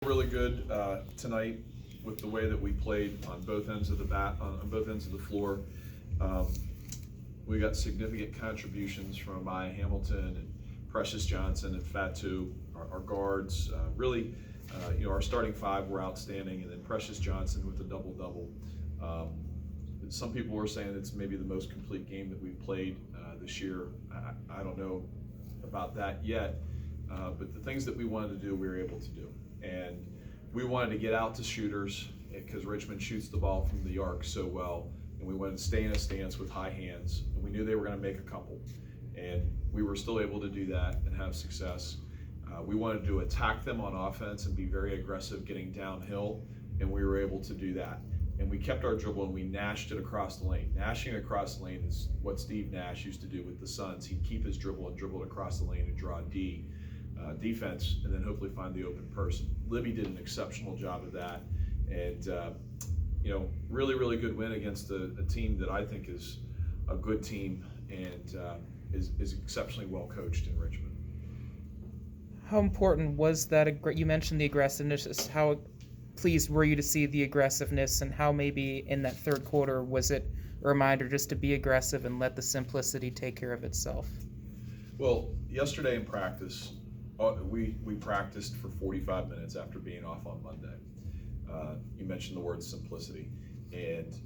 Really good tonight with the way that we played on both ends of the on both ends of the floor. Um, we got significant contributions from Maya Hamilton and Precious Johnson and Fatu, our guards. Our starting five were outstanding, and then Precious Johnson with a double-double. Some people were saying it's maybe the most complete game that we've played this year. I don't know about that yet, but the things that we wanted to do, we were able to do. And we wanted to get out to shooters because Richmond shoots the ball from the arc so well, and we wanted to stay in a stance with high hands, and we knew they were going to make a couple, and we were still able to do that and have success. We wanted to attack them on offense and be very aggressive getting downhill, and we were able to do that. And we kept our dribble and we gnashed it across the lane. Gnashing across the lane is what Steve Nash used to do with the Suns. He'd keep his dribble and dribble it across the lane and draw defense, and then hopefully find the open person. Libby did an exceptional job of that, and really good win against a team that I think is a good team and is exceptionally well coached in Richmond. How important was that? You mentioned the aggressiveness. How pleased were you to see the aggressiveness, and how maybe in that third quarter was it a reminder just to be aggressive and let the simplicity take care of itself? Well, yesterday in practice, we practiced for 45 minutes after being off on Monday. You mentioned the word simplicity, and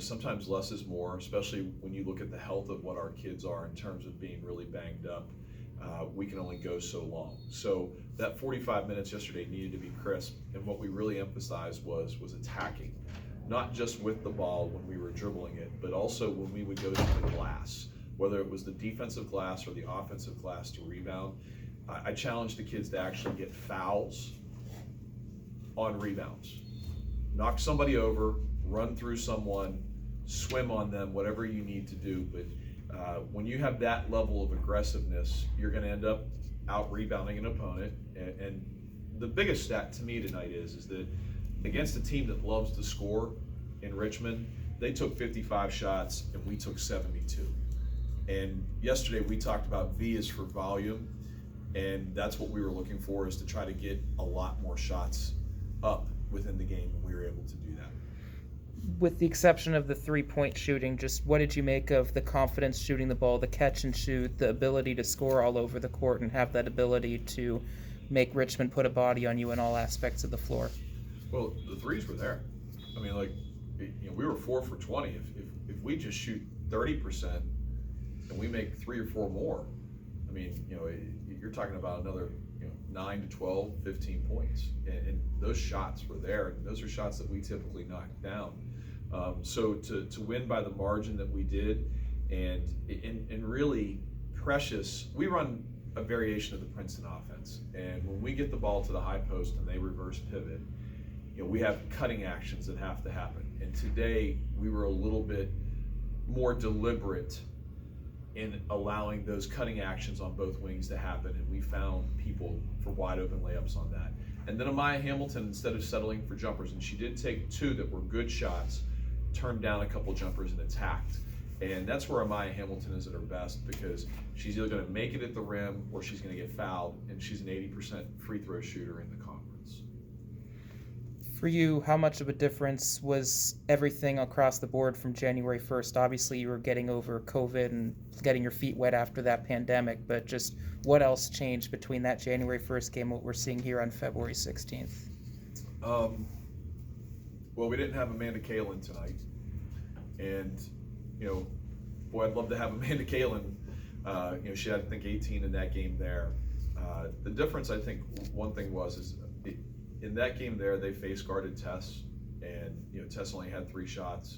sometimes less is more, especially when you look at the health of what our kids are in terms of being really banged up. We can only go so long. So that 45 minutes yesterday needed to be crisp, and what we really emphasized was attacking, not just with the ball when we were dribbling it, but also when we would go to the glass, whether it was the defensive glass or the offensive glass to rebound. I challenged the kids to actually get fouls on rebounds. Knock somebody over, run through someone, swim on them, whatever you need to do. But when you have that level of aggressiveness, you're going to end up out-rebounding an opponent. And the biggest stat to me tonight is that against a team that loves to score in Richmond, they took 55 shots and we took 72. And yesterday we talked about V is for volume. And that's what we were looking for, is to try to get a lot more shots up within the game, and we were able to do that. With the exception of the three-point shooting, just what did you make of the confidence shooting the ball, the catch and shoot, the ability to score all over the court and have that ability to make Richmond put a body on you in all aspects of the floor? Well, the threes were there. I mean, we were 4 for 20. If we just shoot 30% and we make 3 or 4 more, I mean, you're talking about another 9 to 12, 15 points, and those shots were there, and those are shots that we typically knock down. So to win by the margin that we did, and really Precious, we run a variation of the Princeton offense, and when we get the ball to the high post and they reverse pivot, we have cutting actions that have to happen. And today we were a little bit more deliberate in allowing those cutting actions on both wings to happen, and we found people for wide open layups on that. And then Amaya Hamilton, instead of settling for jumpers, and she did take 2 that were good shots, turned down a couple jumpers and attacked. And that's where Amaya Hamilton is at her best, because she's either going to make it at the rim or she's going to get fouled, and she's an 80% free throw shooter in the conference. For you, how much of a difference was everything across the board from January 1st? Obviously, you were getting over COVID and getting your feet wet after that pandemic, but just what else changed between that January 1st game and what we're seeing here on February 16th? Well, we didn't have Amanda Kalin tonight, and boy, I'd love to have Amanda Kalin. She had, I think, 18 in that game there. The difference, I think, one thing is in that game there, they face guarded Tess, and Tess only had 3 shots,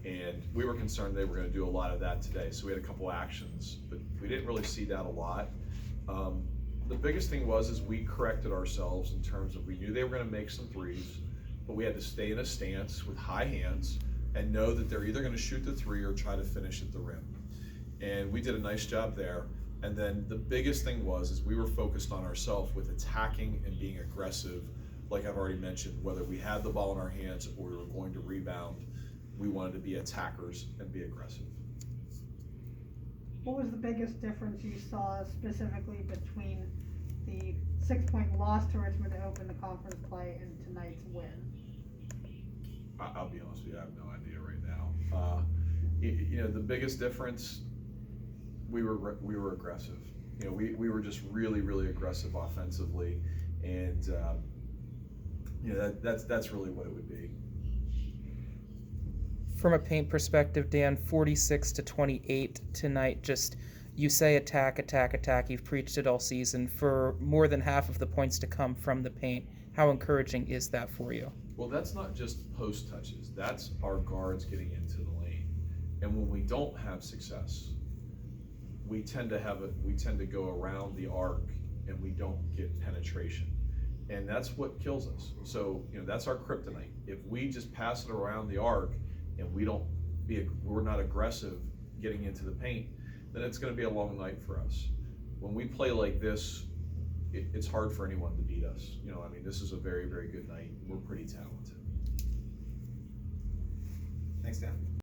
and we were concerned they were going to do a lot of that today. So we had a couple actions, but we didn't really see that a lot. The biggest thing is we corrected ourselves in terms of, we knew they were going to make some threes, but we had to stay in a stance with high hands and know that they're either going to shoot the 3 or try to finish at the rim. And we did a nice job there. And then the biggest thing is we were focused on ourselves with attacking and being aggressive. Like I've already mentioned, whether we had the ball in our hands or we were going to rebound, we wanted to be attackers and be aggressive. What was the biggest difference you saw specifically between the 6-point loss to Richmond to open the conference play and tonight's win? I'll be honest with you, I have no idea right now. You know, the biggest difference, we were aggressive. You know, we were just really aggressive offensively, and you know, that's really what it would be. From a paint perspective, Dan, 46-28 tonight. Just, you say attack. You've preached it all season. For more than half of the points to come from the paint, how encouraging is that for you? Well, that's not just post touches. That's our guards getting into the lane. And when we don't have success, we tend to go around the arc and we don't get penetration. And that's what kills us. So, you know, that's our kryptonite. If we just pass it around the arc and we're not aggressive getting into the paint, then it's going to be a long night for us. When we play like this, it's hard for anyone to beat us. You know, I mean, this is a very good night. We're pretty talented. Thanks, Dan.